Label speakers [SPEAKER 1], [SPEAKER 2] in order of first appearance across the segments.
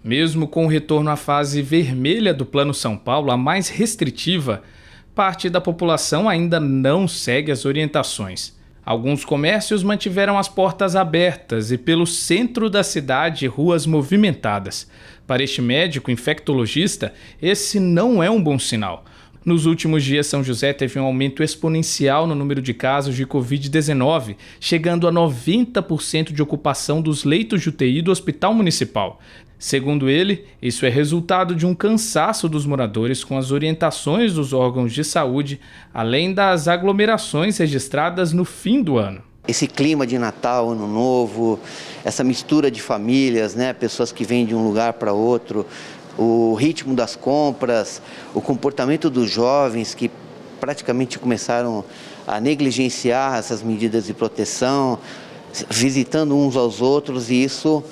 [SPEAKER 1] Mesmo com o retorno à fase vermelha do Plano São Paulo, a mais restritiva, parte da população ainda não segue as orientações. Alguns comércios mantiveram as portas abertas e pelo centro da cidade ruas movimentadas. Para este médico infectologista, esse não é um bom sinal. Nos últimos dias, São José teve um aumento exponencial no número de casos de Covid-19, chegando a 90% de ocupação dos leitos de UTI do Hospital Municipal. Segundo ele, isso é resultado de um cansaço dos moradores com as orientações dos órgãos de saúde, além das aglomerações registradas no fim do ano.
[SPEAKER 2] Esse clima de Natal, Ano Novo, essa mistura de famílias, pessoas que vêm de um lugar para outro, o ritmo das compras, o comportamento dos jovens que praticamente começaram a negligenciar essas medidas de proteção, visitando uns aos outros, e isso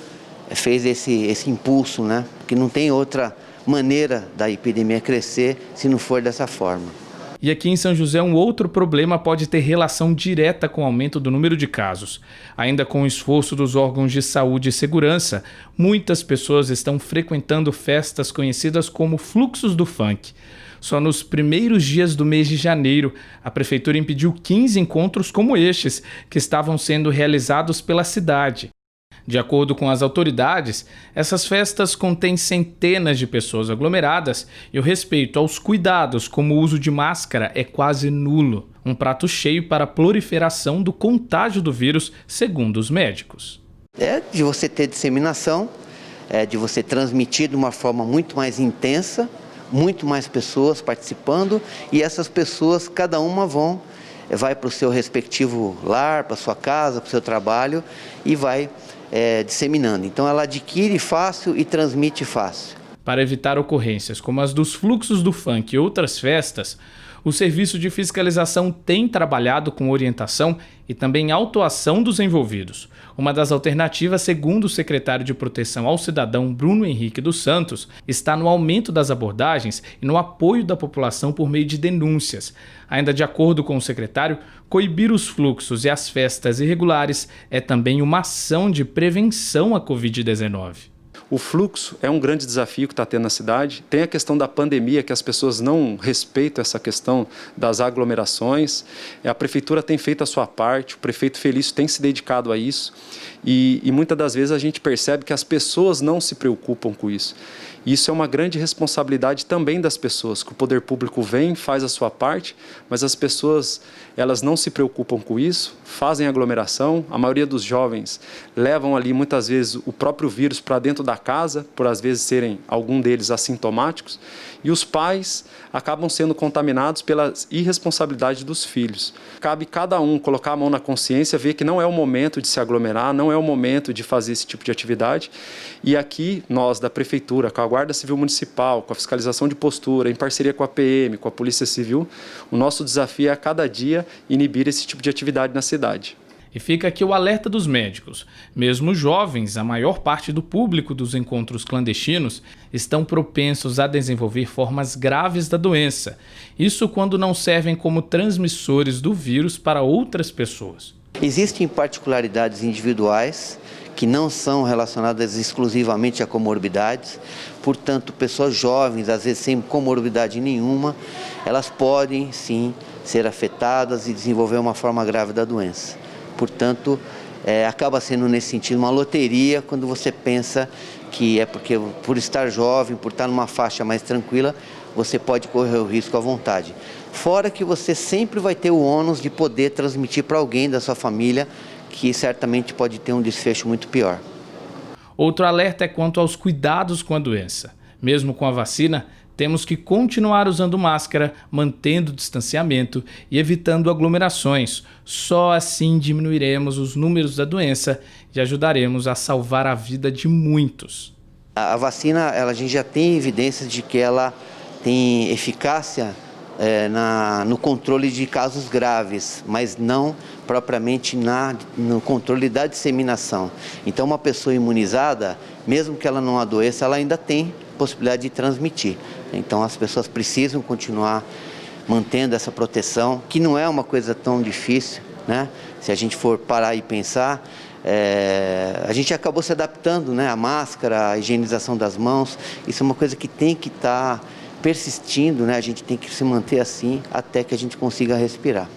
[SPEAKER 2] fez esse impulso, porque não tem outra maneira da epidemia crescer se não for dessa forma.
[SPEAKER 1] E aqui em São José, um outro problema pode ter relação direta com o aumento do número de casos. Ainda com o esforço dos órgãos de saúde e segurança, muitas pessoas estão frequentando festas conhecidas como fluxos do funk. Só nos primeiros dias do mês de janeiro, a prefeitura impediu 15 encontros como estes, que estavam sendo realizados pela cidade. De acordo com as autoridades, essas festas contêm centenas de pessoas aglomeradas e o respeito aos cuidados, como o uso de máscara, é quase nulo. Um prato cheio para a proliferação do contágio do vírus, segundo os médicos.
[SPEAKER 2] É de você ter disseminação, de você transmitir de uma forma muito mais intensa, muito mais pessoas participando, e essas pessoas, cada uma vai para o seu respectivo lar, para a sua casa, para o seu trabalho e vai disseminando. Então ela adquire fácil e transmite fácil.
[SPEAKER 1] Para evitar ocorrências como as dos fluxos do funk e outras festas, o Serviço de Fiscalização tem trabalhado com orientação e também autuação dos envolvidos. Uma das alternativas, segundo o secretário de Proteção ao Cidadão Bruno Henrique dos Santos, está no aumento das abordagens e no apoio da população por meio de denúncias. Ainda de acordo com o secretário, coibir os fluxos e as festas irregulares é também uma ação de prevenção à Covid-19.
[SPEAKER 3] O fluxo é um grande desafio que está tendo na cidade. Tem a questão da pandemia, que as pessoas não respeitam essa questão das aglomerações. A prefeitura tem feito a sua parte, o prefeito Felício tem se dedicado a isso. E muitas das vezes a gente percebe que as pessoas não se preocupam com isso. Isso é uma grande responsabilidade também das pessoas, que o poder público vem, faz a sua parte, mas as pessoas elas não se preocupam com isso, fazem aglomeração. A maioria dos jovens levam ali muitas vezes o próprio vírus para dentro da casa, por às vezes serem algum deles assintomáticos, e os pais acabam sendo contaminados pela irresponsabilidade dos filhos. Cabe cada um colocar a mão na consciência, ver que não é o momento de se aglomerar, não é o momento de fazer esse tipo de atividade. E aqui, nós da Prefeitura, com a Guarda Civil Municipal, com a fiscalização de postura, em parceria com a PM, com a Polícia Civil, o nosso desafio é a cada dia inibir esse tipo de atividade na cidade.
[SPEAKER 1] E fica aqui o alerta dos médicos. Mesmo jovens, a maior parte do público dos encontros clandestinos estão propensos a desenvolver formas graves da doença. Isso quando não servem como transmissores do vírus para outras pessoas.
[SPEAKER 2] Existem particularidades individuais que não são relacionadas exclusivamente a comorbidades. Portanto, pessoas jovens, às vezes sem comorbidade nenhuma, elas podem sim ser afetadas e desenvolver uma forma grave da doença. Portanto, acaba sendo nesse sentido uma loteria quando você pensa que é porque por estar jovem, por estar numa faixa mais tranquila, você pode correr o risco à vontade. Fora que você sempre vai ter o ônus de poder transmitir para alguém da sua família, que certamente pode ter um desfecho muito pior.
[SPEAKER 1] Outro alerta é quanto aos cuidados com a doença. Mesmo com a vacina, temos que continuar usando máscara, mantendo o distanciamento e evitando aglomerações. Só assim diminuiremos os números da doença e ajudaremos a salvar a vida de muitos.
[SPEAKER 2] A vacina, a gente já tem evidências de que ela tem eficácia no controle de casos graves, mas não propriamente no controle da disseminação. Então, uma pessoa imunizada, mesmo que ela não adoeça, ela ainda tem possibilidade de transmitir. Então, as pessoas precisam continuar mantendo essa proteção, que não é uma coisa tão difícil, né? Se a gente for parar e pensar, A gente acabou se adaptando, né? A máscara, a higienização das mãos, isso é uma coisa que tem que estar persistindo, né? A gente tem que se manter assim até que a gente consiga respirar.